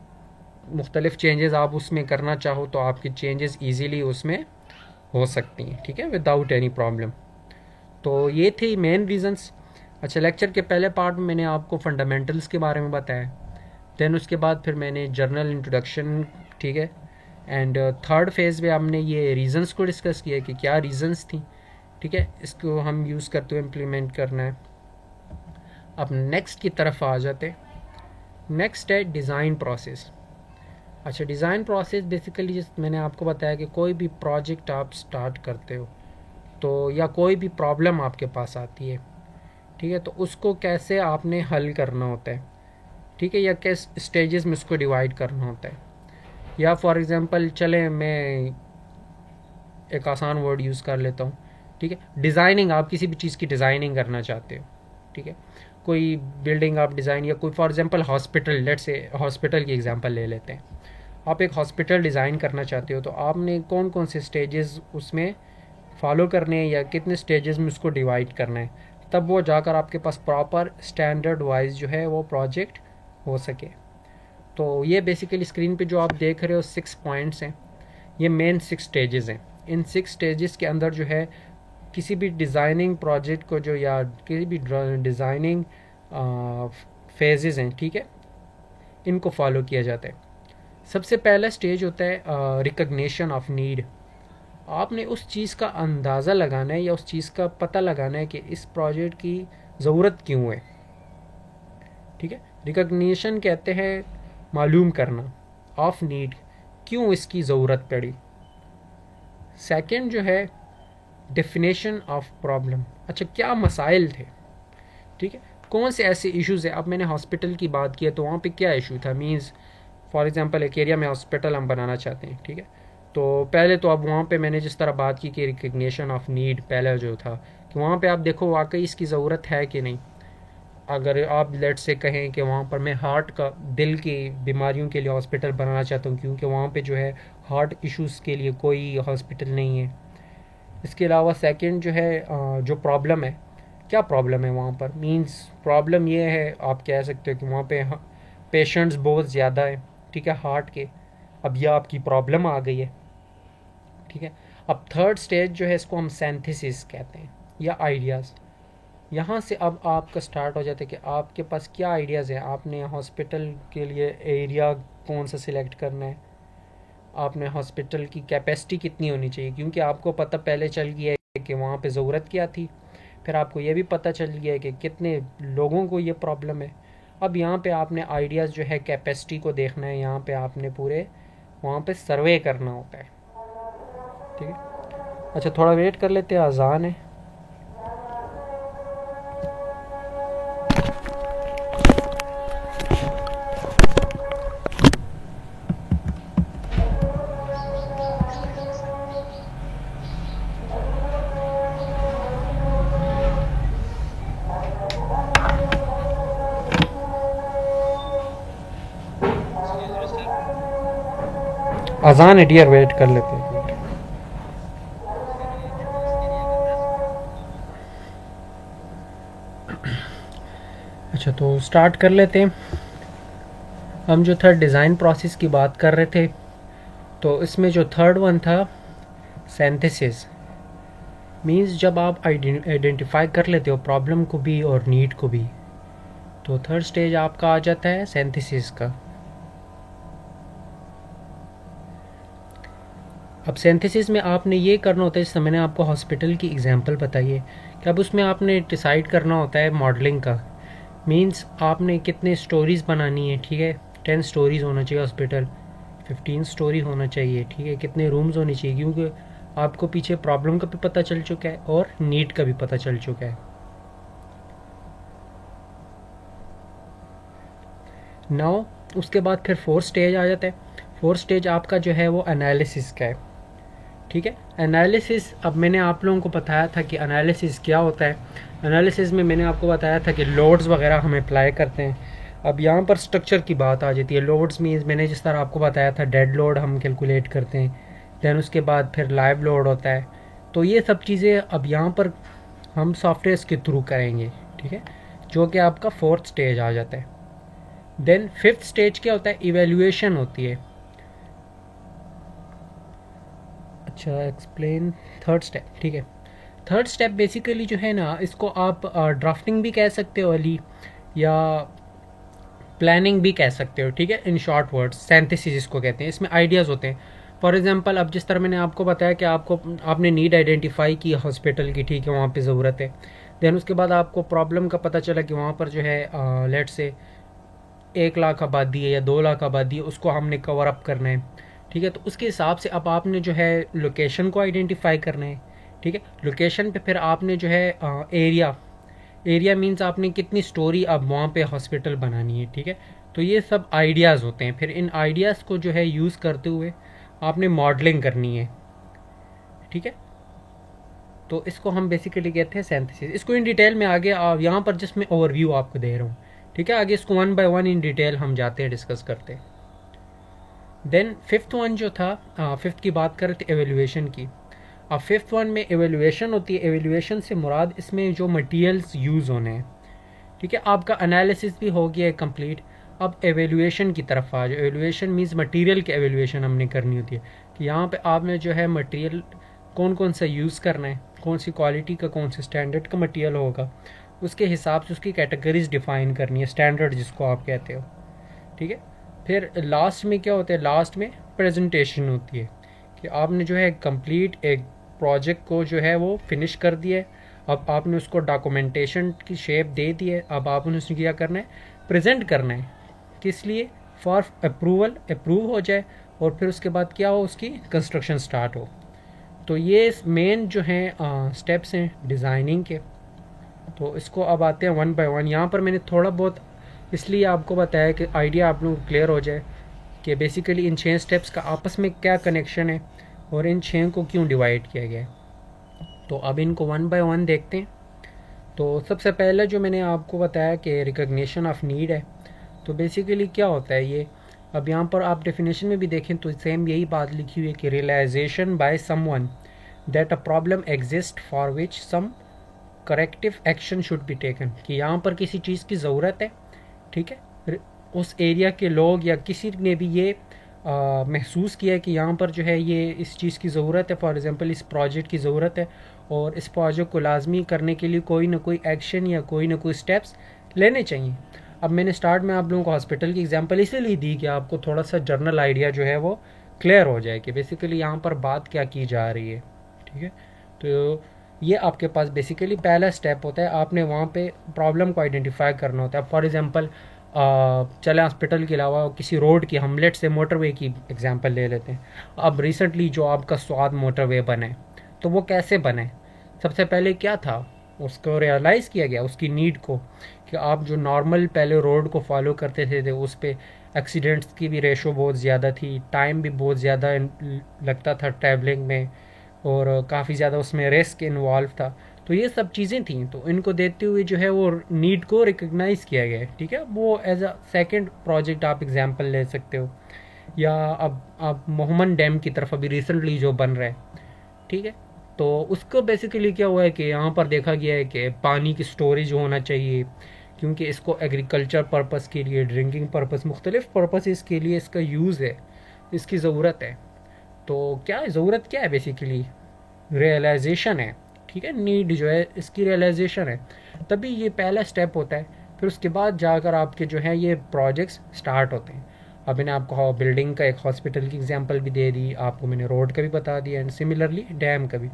S1: मुख्तलिफ चेंजेस आप उसमें करना चाहो तो आपकी चेंजेस ईज़िली उसमें हो सकती हैं। ठीक है, विदाउट एनी प्रॉब्लम। तो ये थे मेन रीज़न्स। अच्छा, लेक्चर के पहले पार्ट में मैंने आपको फंडामेंटल्स के बारे में बताया, देन उसके बाद फिर मैंने जर्नल इंट्रोडक्शन, ठीक है, एंड थर्ड फेज़ में हमने ये रीज़न्स को डिस्कस किया कि क्या रीज़न्स थी। ठीक है, इसको हम यूज़ करते हुए इम्प्लीमेंट करना है। अब नेक्स्ट की तरफ आ जाते। नेक्स्ट है डिज़ाइन प्रोसेस। अच्छा, डिज़ाइन प्रोसेस बेसिकली जिस मैंने आपको बताया कि कोई भी प्रोजेक्ट आप स्टार्ट करते हो तो, या कोई भी प्रॉब्लम आपके पास आती है, ठीक है, तो उसको कैसे आपने हल करना होता है। ठीक है, या किस स्टेजेस में उसको डिवाइड करना होता है। या फॉर एग्ज़ाम्पल चले मैं एक आसान वर्ड यूज़ कर लेता हूँ। ठीक है, डिज़ाइनिंग, आप किसी भी चीज़ की डिज़ाइनिंग करना चाहते हो। ठीक है, कोई बिल्डिंग आप डिज़ाइन, या कोई for example hospital, let's say hospital की एग्ज़ाम्पल ले लेते हैं। आप एक हॉस्पिटल डिज़ाइन करना चाहते हो तो आपने कौन कौन से स्टेजेस उसमें फॉलो करने हैं, या कितने स्टेजेस में उसको डिवाइड करना है, तब वो जाकर आपके पास प्रॉपर स्टैंडर्ड वाइज जो है वो प्रोजेक्ट हो सके। तो ये बेसिकली स्क्रीन पे जो आप देख रहे हो 6 पॉइंट्स हैं, ये मेन 6 स्टेजेस हैं। इन 6 स्टेजेस के अंदर जो है किसी भी डिज़ाइनिंग प्रोजेक्ट को जो, या किसी भी डिज़ाइनिंग फेजेस हैं, ठीक है, इनको फॉलो किया जाता है। सबसे पहला स्टेज होता है रिकग्निशन ऑफ नीड। आपने उस चीज़ का अंदाज़ा लगाना है या उस चीज़ का पता लगाना है कि इस प्रोजेक्ट की ज़रूरत क्यों है। ठीक है, रिकग्निशन कहते हैं मालूम करना, ऑफ नीड, क्यों इसकी ज़रूरत पड़ी। सेकंड जो है डेफिनेशन ऑफ प्रॉब्लम। अच्छा, क्या मसाइल थे, ठीक है, कौन से ऐसे इश्यूज़ है। अब मैंने हॉस्पिटल की बात की है तो वहाँ पे क्या इशू था, मीन्स फॉर एग्जांपल एक एरिया में हॉस्पिटल हम बनाना चाहते हैं। ठीक है, तो पहले तो अब वहाँ पे मैंने जिस तरह बात की कि रिकग्निशन ऑफ नीड पहला जो था, कि वहाँ पे आप देखो वाकई इसकी ज़रूरत है कि नहीं। अगर आप लेट से कहें कि वहाँ पर मैं हार्ट का, दिल की बीमारियों के लिए हॉस्पिटल बनाना चाहता हूँ, क्योंकि वहाँ पे जो है हार्ट इश्यूज़ के लिए कोई हॉस्पिटल नहीं है। इसके अलावा सेकंड जो है जो प्रॉब्लम है, क्या प्रॉब्लम है वहाँ पर, मींस प्रॉब्लम ये है, आप कह सकते हो कि वहाँ पे पेशेंट्स बहुत ज़्यादा है, ठीक है, हार्ट के, अब यह आपकी प्रॉब्लम आ गई है, ठीक है। अब थर्ड स्टेज जो है इसको हम सिंथेसिस कहते हैं या आइडियाज़। यहाँ से अब आपका स्टार्ट हो जाता है कि आपके पास क्या आइडियाज़ हैं। आपने हॉस्पिटल के लिए एरिया कौन सा सिलेक्ट करना है, आपने हॉस्पिटल की कैपेसिटी कितनी होनी चाहिए, क्योंकि आपको पता पहले चल गया है कि वहाँ पे ज़रूरत क्या थी। फिर आपको ये भी पता चल गया है कि कितने लोगों को ये प्रॉब्लम है। अब यहाँ पे आपने आइडियाज़ जो है कैपेसिटी को देखना है, यहाँ पे आपने पूरे वहाँ पे सर्वे करना होता है, ठीक है। अच्छा, थोड़ा वेट कर लेते हैं, अजान है। अजान है डियर, वेट कर लेते हैं। अच्छा, तो स्टार्ट कर लेते हैं। हम जो थर्ड डिज़ाइन प्रोसेस की बात कर रहे थे, तो इसमें जो थर्ड वन था सिंथेसिस, मींस जब आप आइडेंटिफाई कर लेते हो प्रॉब्लम को भी और नीड को भी, तो थर्ड स्टेज आपका आ जाता है सिंथेसिस का। अब सिंथेसिस में आपने ये करना होता है, जैसे मैंने आपको हॉस्पिटल की एग्जांपल बताई है, कि अब उसमें आपने डिसाइड करना होता है मॉडलिंग का। मींस आपने कितने स्टोरीज़ बनानी है, ठीक है। 10 स्टोरीज़ होना चाहिए हॉस्पिटल, 15 स्टोरी होना चाहिए, ठीक है। कितने रूम्स होने चाहिए, क्योंकि आपको पीछे प्रॉब्लम का भी पता चल चुका है और नीड का भी पता चल चुका है। नाउ उसके बाद फिर फोर्थ स्टेज आ जाता है। फोर्थ स्टेज आपका जो है वो एनालिसिस का है, ठीक है। एनालिसिस, अब मैंने आप लोगों को बताया था कि एनालिसिस क्या होता है। एनालिसिस में मैंने आपको बताया था कि लोड्स वगैरह हम अप्लाई करते हैं। अब यहाँ पर स्ट्रक्चर की बात आ जाती है। लोड्स मीन्स मैंने जिस तरह आपको बताया था, डेड लोड हम कैलकुलेट करते हैं, दैन उसके बाद फिर लाइव लोड होता है। तो ये सब चीज़ें अब यहाँ पर हम सॉफ्टवेयर के थ्रू करेंगे, ठीक है, जो कि आपका फोर्थ स्टेज आ जाता है। देन फिफ्थ स्टेज क्या होता है, इवेल्युएशन होती है। अच्छा, एक्सप्लेन थर्ड स्टेप, ठीक है। थर्ड स्टेप बेसिकली जो है ना, इसको आप ड्राफ्टिंग भी कह सकते हो अली, या प्लानिंग भी कह सकते हो, ठीक है। इन शॉर्ट वर्ड्स सिंथेसिस इसको कहते हैं। इसमें आइडियाज़ होते हैं। फॉर एग्जांपल, अब जिस तरह मैंने आपको बताया कि आपने नीड आइडेंटिफाई की हॉस्पिटल की, ठीक है, वहाँ पे ज़रूरत है। देन उसके बाद आपको प्रॉब्लम का पता चला कि वहाँ पर जो है लेट से 1 लाख आबादी है या 2 लाख आबादी है, उसको हमने कवर अप करना है, ठीक है। तो उसके हिसाब से अब आपने जो है लोकेशन को आइडेंटिफाई करना है, ठीक है। लोकेशन पे फिर आपने जो है एरिया मींस आपने कितनी स्टोरी अब वहाँ पे हॉस्पिटल बनानी है, ठीक है। तो ये सब आइडियाज़ होते हैं। फिर इन आइडियाज़ को जो है यूज़ करते हुए आपने मॉडलिंग करनी है, ठीक है। तो इसको हम बेसिकली कहते हैं सिंथेसिस। इसको इन डिटेल में आगे यहाँ पर जिसमें ओवरव्यू आपको दे रहा हूँ, ठीक है। आगे इसको 1 बाय 1 इन डिटेल हम जाते हैं, डिस्कस करते हैं। देन फिफ्थ वन जो था, फिफ्थ की बात कर रहे थे एवेल्युएशन की। अब फिफ्थ वन में एवेल्युएशन होती है। एवेल्युएशन से मुराद इसमें जो मटेरियल्स यूज़ होने हैं, ठीक है। आपका एनालिसिस भी हो गया है कंप्लीट। अब एवेल्युएशन की तरफ आ जाओ। एवेल्युएशन मीन्स मटेरियल की एवेल्युएशन हमने करनी होती है, कि यहाँ पे आपने जो है मटेरियल कौन कौन सा यूज़ करना है, कौन सी क्वालिटी का, कौन से स्टैंडर्ड का मटेरियल होगा, उसके हिसाब से उसकी कैटेगरीज डिफाइन करनी है, स्टैंडर्ड जिसको आप कहते हो, ठीक है। फिर लास्ट में क्या होता है, लास्ट में प्रेजेंटेशन होती है, कि आपने जो है कंप्लीट एक प्रोजेक्ट को जो है वो फिनिश कर दिया है। अब आपने उसको डॉक्यूमेंटेशन की शेप दे दी है। अब आपने उसमें क्या करना है, प्रेजेंट करना है। किस लिए, फॉर अप्रूवल, अप्रूव हो जाए और फिर उसके बाद क्या हो, उसकी कंस्ट्रक्शन स्टार्ट हो। तो ये मेन जो हैं स्टेप्स हैं डिज़ाइनिंग के। तो इसको अब आते हैं 1 बाय 1। यहाँ पर मैंने थोड़ा बहुत इसलिए आपको बताया कि आइडिया आप लोगों को क्लियर हो जाए कि बेसिकली इन 6 स्टेप्स का आपस में क्या कनेक्शन है और इन 6 को क्यों डिवाइड किया गया है। तो अब इनको 1 बाय 1 देखते हैं। तो सबसे पहले जो मैंने आपको बताया कि रिकग्निशन ऑफ नीड है, तो बेसिकली क्या होता है ये। अब यहाँ पर आप डेफिनेशन में भी देखें तो सेम यही बात लिखी हुई है कि realisation by someone that a problem exist for which some corrective action should be taken, कि यहाँ पर किसी चीज़ की ज़रूरत है, ठीक है। उस एरिया के लोग या किसी ने भी ये महसूस किया है कि यहाँ पर जो है ये इस चीज़ की ज़रूरत है, फॉर एग्ज़ाम्पल इस प्रोजेक्ट की ज़रूरत है, और इस प्रोजेक्ट को लाजमी करने के लिए कोई ना कोई एक्शन या कोई ना कोई स्टेप्स लेने चाहिए। अब मैंने स्टार्ट में आप लोगों को हॉस्पिटल की एग्जांपल इसीलिए दी कि आपको थोड़ा सा जर्नल आइडिया जो है वो क्लियर हो जाए कि बेसिकली यहाँ पर बात क्या की जा रही है। ठीक है, तो ये आपके पास बेसिकली पहला स्टेप होता है, आपने वहाँ पे प्रॉब्लम को आइडेंटिफाई करना होता है। फॉर एग्जांपल चले हॉस्पिटल के अलावा किसी रोड की, हम लेट से मोटरवे की एग्जांपल ले लेते हैं। अब रिसेंटली जो आपका स्वाद मोटरवे बने, तो वो कैसे बने? सबसे पहले क्या था, उसको रियलाइज़ किया गया उसकी नीड को, कि आप जो नॉर्मल पहले रोड को फॉलो करते थे उस पर एक्सीडेंट्स की भी रेशो बहुत ज़्यादा थी, टाइम भी बहुत ज़्यादा लगता था ट्रैवलिंग में, और काफ़ी ज़्यादा उसमें रिस्क इन्वॉल्व था। तो ये सब चीज़ें थी, तो इनको देखते हुए जो है वो नीड को रिकग्नाइज़ किया गया है। ठीक है, वो एज अ सेकेंड प्रोजेक्ट आप एग्जाम्पल ले सकते हो। या अब मोहम्मद डैम की तरफ अभी रिसेंटली जो बन रहा है, ठीक है, तो उसको बेसिकली क्या हुआ है कि यहाँ पर देखा गया है कि पानी की स्टोरेज होना चाहिए, क्योंकि इसको एग्रीकल्चर पर्पस के लिए, ड्रिंकिंग पर्पस, मुख्तलिफ पर्पसेस के लिए इसका यूज़ है, इसकी ज़रूरत है। तो क्या ज़रूरत क्या है? बेसिकली रियलाइजेशन है। ठीक है, नीड जो है इसकी रियलाइजेशन है, तभी ये पहला स्टेप होता है। फिर उसके बाद जाकर आपके जो है ये प्रोजेक्ट्स स्टार्ट होते हैं। अब मैंने आपको बिल्डिंग का, एक हॉस्पिटल की एग्जांपल भी दे दी, आपको मैंने रोड का भी बता दिया, एंड सिमिलरली डैम का भी।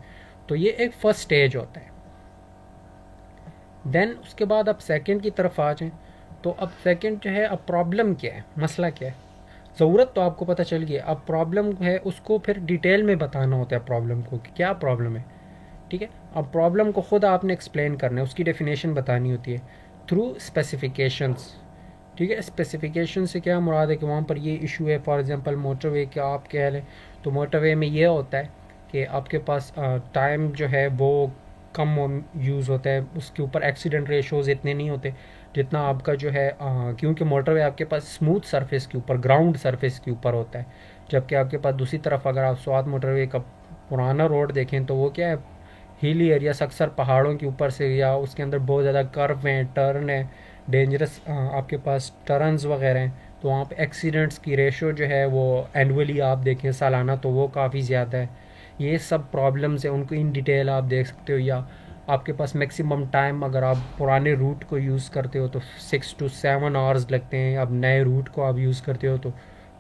S1: तो ये एक फर्स्ट स्टेज होता है। देन उसके बाद आप सेकंड की तरफ आ जाएं, तो अब सेकंड जो है, अब प्रॉब्लम क्या है, मसला क्या है। ज़रूरत तो आपको पता चल गई, अब प्रॉब्लम है उसको फिर डिटेल में बताना होता है प्रॉब्लम को, कि क्या प्रॉब्लम है। ठीक है, अब प्रॉब्लम को खुद आपने एक्सप्लेन करना है, उसकी डेफिनेशन बतानी होती है थ्रू स्पेसिफिकेशंस। ठीक है, स्पेसिफिकेशन से क्या मुराद है कि वहाँ पर ये इशू है, फॉर एग्जांपल मोटरवे का आप कह लें, तो मोटरवे में ये होता है कि आपके पास टाइम जो है वो कम यूज़ होता है, उसके ऊपर एक्सीडेंट रेशोज़ इतने नहीं होते जितना आपका जो है, क्योंकि मोटरवे आपके पास स्मूथ सरफेस के ऊपर, ग्राउंड सरफेस के ऊपर होता है। जबकि आपके पास दूसरी तरफ अगर आप स्वात मोटरवे का पुराना रोड देखें तो वो क्या है, हिली एरियास, अक्सर पहाड़ों के ऊपर से, या उसके अंदर बहुत ज़्यादा कर्व हैं, टर्न है, डेंजरस आपके पास टर्न्स वगैरह हैं। तो वहाँ पे एक्सीडेंट्स की रेशो जो है वो एनुअली आप देखें सालाना, तो वो काफ़ी ज़्यादा है। ये सब प्रॉब्लम्स हैं, उनको इन डिटेल आप देख सकते हो। या आपके पास मैक्सिमम टाइम, अगर आप पुराने रूट को यूज़ करते हो तो 6 to 7 आवर्स लगते हैं, अब नए रूट को आप यूज़ करते हो तो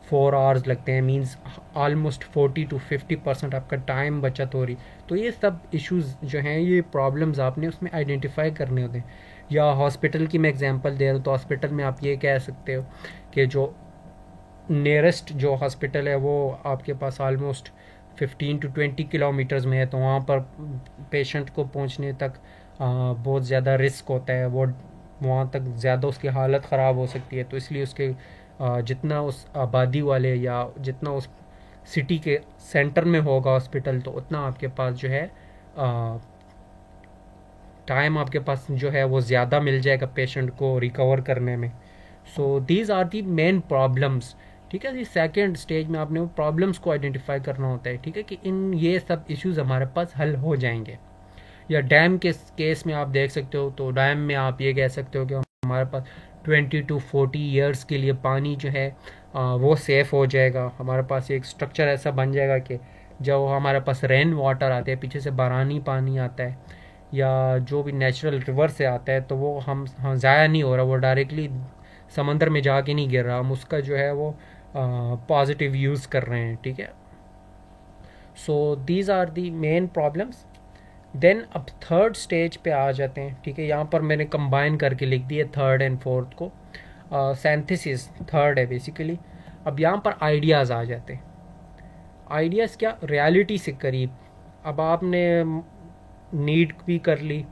S1: 4 आवर्स लगते हैं। मींस ऑलमोस्ट 40 to 50% आपका टाइम बचत हो रही। तो ये सब इश्यूज़ जो हैं, ये प्रॉब्लम्स आपने उसमें आइडेंटिफाई करने होते हैं। या हॉस्पिटल की मैं एग्जांपल दे रहा हूँ, तो हॉस्पिटल में आप ये कह सकते हो कि जो नियरेस्ट जो हॉस्पिटल है वो आपके पास ऑलमोस्ट 15 to 20 किलोमीटर्स में है, तो वहाँ पर पेशेंट को पहुँचने तक बहुत ज़्यादा रिस्क होता है, वो वहाँ तक ज़्यादा उसकी हालत ख़राब हो सकती है। तो इसलिए उसके जितना उस आबादी वाले या जितना उस सिटी के सेंटर में होगा हॉस्पिटल, तो उतना आपके पास जो है टाइम आपके पास जो है वो ज़्यादा मिल जाएगा पेशेंट को रिकवर करने में। So these are the main problems. ठीक है, इस सेकेंड स्टेज में आपने वो प्रॉब्लम्स को आइडेंटिफाई करना होता है। ठीक है, कि इन ये सब इश्यूज़ हमारे पास हल हो जाएंगे। या डैम के केस में आप देख सकते हो, तो डैम में आप ये कह सकते हो कि हमारे पास 20 to 40 ईयर्स के लिए पानी जो है वो सेफ़ हो जाएगा। हमारे पास एक स्ट्रक्चर ऐसा बन जाएगा कि जब हमारे पास रेन वाटर आते हैं, पीछे से बारानी पानी आता है, या जो भी नेचुरल रिवर से आता है, तो वो हम ज़ाया नहीं हो रहा, वो डायरेक्टली समंदर में जाके नहीं गिर रहा, हम उसका जो है वो पॉजिटिव यूज़ कर रहे हैं। ठीक है, so these are the main problems. Then अब थर्ड स्टेज पे आ जाते हैं। ठीक है, यहाँ पर मैंने कंबाइन करके लिख दिया थर्ड एंड फोर्थ को। सिंथेसिस थर्ड है बेसिकली। अब यहाँ पर आइडियाज़ आ जाते हैं। आइडियाज़ क्या, रियलिटी से करीब। अब आपने नीड भी कर ली,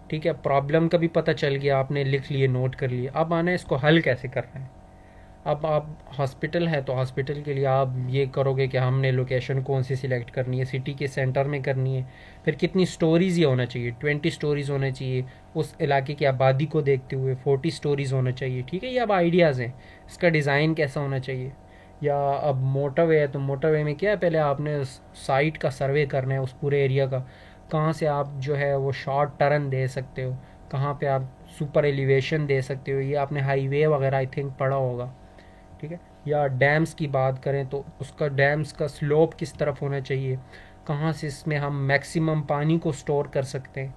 S1: ठीक है, प्रॉब्लम का भी पता चल गया, आपने लिख लिए, नोट कर लिए। अब आना है इसको हल कैसे करना है। अब आप हॉस्पिटल है तो हॉस्पिटल के लिए आप ये करोगे कि हमने लोकेशन कौन सी सिलेक्ट करनी है, सिटी के सेंटर में करनी है, फिर कितनी स्टोरीज़ ये होना चाहिए, 20 स्टोरीज़ होना चाहिए, उस इलाके की आबादी को देखते हुए 40 स्टोरीज़ होना चाहिए। ठीक है, ये अब आइडियाज़ हैं। इसका डिज़ाइन कैसा होना चाहिए। या अब मोटरवे है तो मोटरवे में क्या है, पहले आपने साइट का सर्वे करना है, उस पूरे एरिया का, कहाँ से आप जो है वो शॉर्ट टर्न दे सकते हो, कहाँ पे आप सुपर एलिवेशन दे सकते हो। ये आपने हाईवे वगैरह आई थिंक पढ़ा होगा। ठीक है, या डैम्स की बात करें तो उसका डैम्स का स्लोप किस तरफ होना चाहिए, कहाँ से इसमें हम मैक्सिमम पानी को स्टोर कर सकते हैं,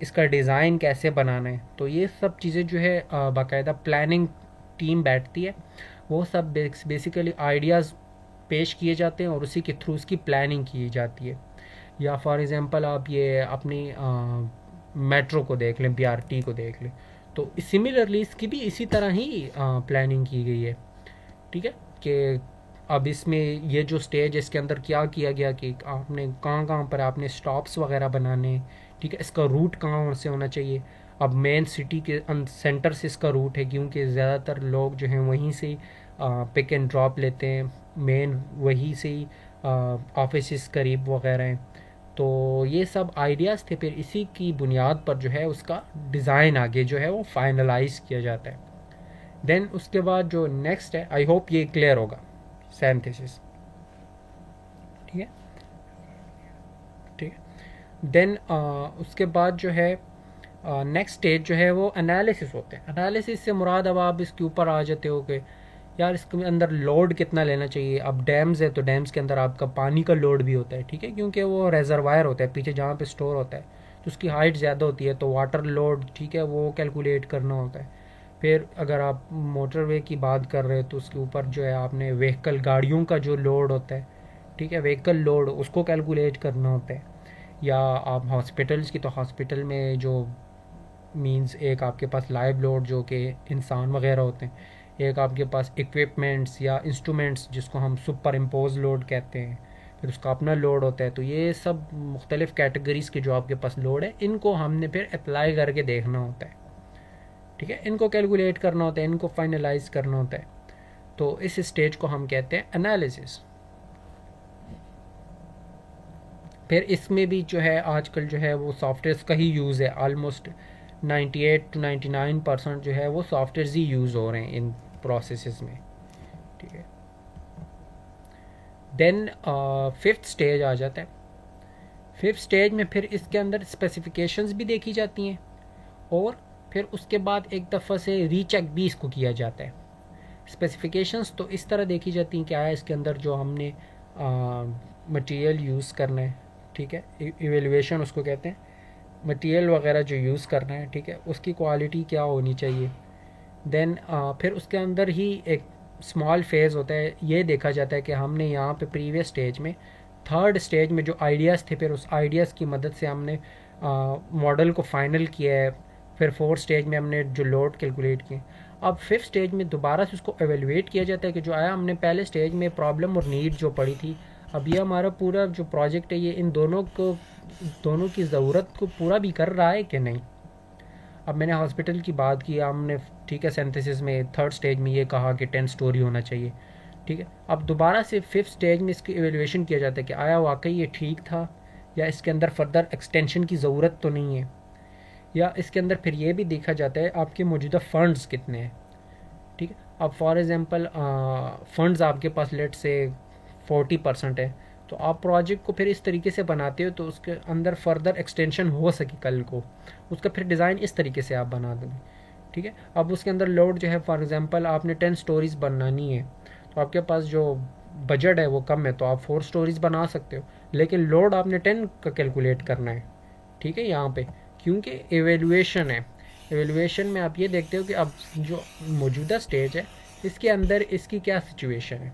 S1: इसका डिज़ाइन कैसे बनाना है। तो ये सब चीज़ें जो है बाकायदा प्लानिंग टीम बैठती है, वो सब बेसिकली आइडियाज़ पेश किए जाते हैं और उसी के थ्रू उसकी प्लानिंग की जाती है। या फॉर एग्ज़ाम्पल आप ये अपनी मेट्रो को देख लें, बीआरटी को देख लें, तो सिमिलरली इसकी भी इसी तरह ही प्लानिंग की गई है। ठीक है कि अब इसमें ये जो स्टेज है इसके अंदर क्या किया गया कि आपने कहाँ कहाँ पर आपने स्टॉप्स वगैरह बनाने, ठीक है, इसका रूट कहाँ से होना चाहिए। अब मेन सिटी के सेंटर से इसका रूट है, क्योंकि ज़्यादातर लोग जो हैं वहीं से पिक एंड ड्रॉप लेते हैं, मेन वहीं से ही ऑफिस करीब वगैरह हैं। तो ये सब आइडियाज़ थे, फिर इसी की बुनियाद पर जो है उसका डिज़ाइन आगे जो है वो फाइनलाइज किया जाता है। देन उसके बाद जो नेक्स्ट है, आई होप ये क्लियर होगा, सिंथेसिस। ठीक है, ठीक है। देन उसके बाद जो है नेक्स्ट स्टेज जो है वो एनालिसिस होते हैं। एनालिसिस से मुराद अब आप इसके ऊपर आ जाते हो कि यार इसके अंदर लोड कितना लेना चाहिए। अब डैम्स है तो डैम्स के अंदर आपका पानी का लोड भी होता है, ठीक है, क्योंकि वो रेजरवायर होता है पीछे जहाँ पे स्टोर होता है, तो उसकी हाइट ज़्यादा होती है, तो वाटर लोड, ठीक है, वो कैलकुलेट करना होता है। फिर अगर आप मोटरवे की बात कर रहे हो तो उसके ऊपर जो है आपने व्हीकल गाड़ियों का जो लोड होता है, ठीक है, व्हीकल लोड, उसको कैलकुलेट करना होता है। या आप हॉस्पिटल्स की, तो हॉस्पिटल में जो मींस एक आपके पास लाइव लोड जो कि इंसान वगैरह होते हैं, एक आपके पास इक्विपमेंट्स या इंस्ट्रूमेंट्स जिसको हम सुपर इम्पोज लोड कहते हैं, फिर उसका अपना लोड होता है। तो ये सब मुख्तलिफ़ कैटेगरीज़ के जो आपके पास लोड है, इनको हमने फिर अप्लाई करके देखना होता है, ठीक है, इनको कैलकुलेट करना होता है, इनको फाइनलाइज करना होता है। तो इस स्टेज को हम कहते हैं एनालिसिस। फिर इसमें भी जो है आजकल जो है वो सॉफ्टवेयर का ही यूज़ है, ऑलमोस्ट 98 to 99% जो है वो सॉफ्टवेयर ही यूज़ हो रहे हैं इन प्रोसेसेस में, ठीक है। देन फिफ्थ स्टेज आ जाता है। फिफ्थ स्टेज में फिर इसके अंदर स्पेसिफिकेशंस भी देखी जाती हैं और फिर उसके बाद एक दफ़ा से रीचेक भी इसको किया जाता है। स्पेसिफिकेशंस तो इस तरह देखी जाती हैं कि आया इसके अंदर जो हमने मटेरियल यूज़ करना है, ठीक है, इवेल्युएशन उसको कहते हैं, मटेरियल वगैरह जो यूज़ करना है, ठीक है, उसकी क्वालिटी क्या होनी चाहिए। देन फिर उसके अंदर ही एक स्मॉल फेज़ होता है, ये देखा जाता है कि हमने यहाँ पे प्रीवियस स्टेज में, थर्ड स्टेज में जो आइडियाज़ थे, फिर उस आइडियाज़ की मदद से हमने मॉडल को फाइनल किया है। फिर फोर्थ स्टेज में हमने जो लोड कैलकुलेट किए। अब फिफ्थ स्टेज में दोबारा से उसको एवेलुएट किया जाता है कि जो आया हमने पहले स्टेज में प्रॉब्लम और नीड जो पड़ी थी, अब ये हमारा पूरा जो प्रोजेक्ट है ये इन दोनों की ज़रूरत को पूरा भी कर रहा है कि नहीं। अब मैंने हॉस्पिटल की बात की, हमने, ठीक है, सिंथेसिस में थर्ड स्टेज में ये कहा कि 10 स्टोरी होना चाहिए, ठीक है। अब दोबारा से फिफ्थ स्टेज में इसकी एवेल्युएशन किया जाता है कि आया वाकई ये ठीक था या इसके अंदर फर्दर एक्सटेंशन की ज़रूरत तो नहीं है। या इसके अंदर फिर ये भी देखा जाता है आपके मौजूदा फ़ंड्स कितने हैं, ठीक है। अब फॉर एग्ज़ाम्पल फ़ंड्स आपके पास लेट से 40% है, तो आप प्रोजेक्ट को फिर इस तरीके से बनाते हो तो उसके अंदर फर्दर एक्सटेंशन हो सके कल को, उसका फिर डिज़ाइन इस तरीके से आप बना दोगे, ठीक है। अब उसके अंदर लोड जो है, फॉर एग्ज़ाम्पल आपने 10 स्टोरीज़ बनानी है, तो आपके पास जो बजट है वो कम है, तो आप 4 स्टोरीज़ बना सकते हो, लेकिन लोड आपने 10 का कैलकुलेट करना है, ठीक है, यहाँ पे, क्योंकि एवेल्युएशन है। एवेल्युएशन में आप ये देखते हो कि अब जो मौजूदा स्टेज है इसके अंदर इसकी क्या सिचुएशन है,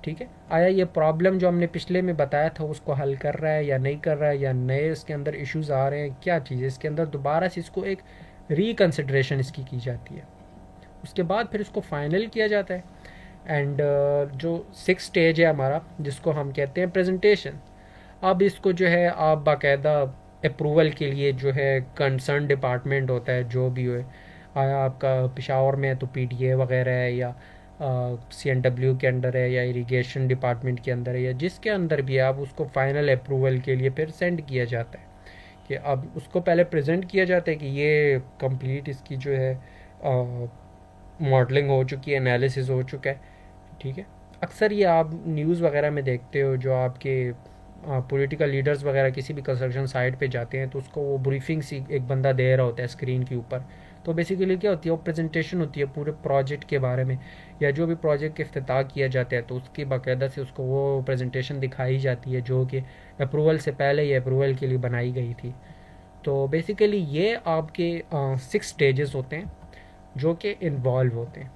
S1: ठीक है, आया ये प्रॉब्लम जो हमने पिछले में बताया था उसको हल कर रहा है या नहीं कर रहा है, या नए इसके अंदर इश्यूज आ रहे हैं, क्या चीज़ है इसके अंदर, दोबारा से इसको एक रिकन्सिडरेशन इसकी की जाती है। उसके बाद फिर इसको फाइनल किया जाता है। एंड जो सिक्स स्टेज है हमारा जिसको हम कहते हैं प्रेजेंटेशन। अब इसको जो है आप बाकायदा अप्रूवल के लिए जो है कंसर्न डिपार्टमेंट होता है, जो भी हो, आया आपका पेशावर में है तो पीडीए वगैरह है, या सीएनडब्ल्यू के अंडर है, या इरिगेशन डिपार्टमेंट के अंदर है, या जिसके अंदर भी आप उसको फाइनल अप्रूवल के लिए फिर सेंड किया जाता है। कि अब उसको पहले प्रेजेंट किया जाता है कि ये कंप्लीट इसकी जो है मॉडलिंग हो चुकी है, एनालिसिस हो चुका है, ठीक है। अक्सर ये आप न्यूज़ वगैरह में देखते हो, जो आपके पॉलिटिकल लीडर्स वगैरह किसी भी कंस्ट्रक्शन साइट पे जाते हैं तो उसको वो ब्रीफिंग सी एक बंदा दे रहा होता है स्क्रीन के ऊपर, तो बेसिकली क्या होती है, वो प्रेजेंटेशन होती है पूरे प्रोजेक्ट के बारे में, या जो भी प्रोजेक्ट के इफ्तिताह किया जाता है तो उसकी बाकायदा से उसको वो प्रेजेंटेशन दिखाई जाती है जो कि अप्रूवल से पहले या अप्रूवल के लिए बनाई गई थी। तो बेसिकली ये आपके 6 स्टेजेस होते हैं जो कि इन्वॉल्व होते हैं।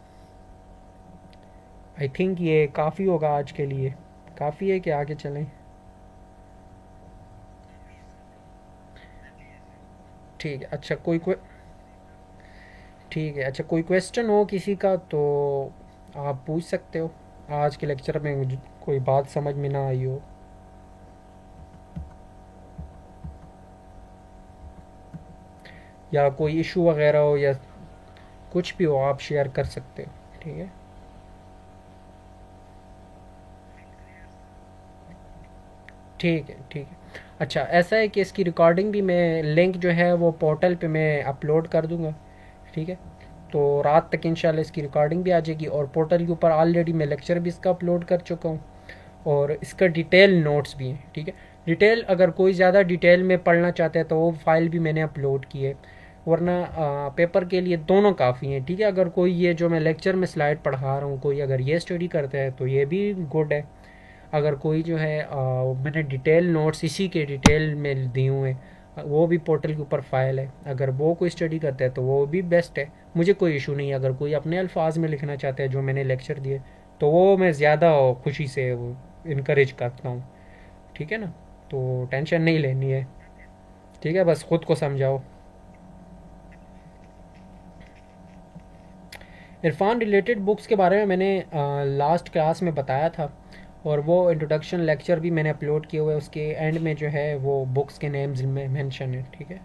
S1: आई थिंक ये काफ़ी होगा आज के लिए, काफ़ी है कि आगे चलें? ठीक है, अच्छा कोई ठीक है, अच्छा कोई क्वेश्चन हो किसी का तो आप पूछ सकते हो, आज के लेक्चर में कोई बात समझ में ना आई हो। या कोई इशू वगैरह हो या कुछ भी हो आप शेयर कर सकते हो। ठीक है, ठीक है, ठीक है। अच्छा ऐसा है कि इसकी रिकॉर्डिंग भी मैं लिंक जो है वो पोर्टल पे मैं अपलोड कर दूंगा। ठीक है, तो रात तक इंशाल्लाह इसकी रिकॉर्डिंग भी आ जाएगी, और पोर्टल के ऊपर ऑलरेडी मैं लेक्चर भी इसका अपलोड कर चुका हूँ, और इसका डिटेल नोट्स भी हैं। ठीक है, डिटेल अगर कोई ज़्यादा डिटेल में पढ़ना चाहता है तो वो फाइल भी मैंने अपलोड की है, वरना पेपर के लिए दोनों काफ़ी हैं। ठीक है, अगर कोई ये जो मैं लेक्चर में स्लाइड पढ़ा रहा हूँ कोई अगर ये स्टडी करता है तो ये भी गुड है। अगर कोई जो है मैंने डिटेल नोट्स इसी के डिटेल में दिए हुए हैं, वो भी पोर्टल के ऊपर फाइल है, अगर वो कोई स्टडी करता है तो वो भी बेस्ट है, मुझे कोई इशू नहीं है। अगर कोई अपने अल्फाज में लिखना चाहता है जो मैंने लेक्चर दिए तो वो मैं ज़्यादा खुशी से वो इनक्रेज करता हूँ। ठीक है ना, तो टेंशन नहीं लेनी है। ठीक है, बस खुद को समझाओ। इरफान रिलेटेड बुक्स के बारे में मैंने लास्ट क्लास में बताया था, और वो इंट्रोडक्शन लेक्चर भी मैंने अपलोड किए हुए हैं, उसके एंड में जो है वो बुक्स के नेम्स में मेंशन है। ठीक है।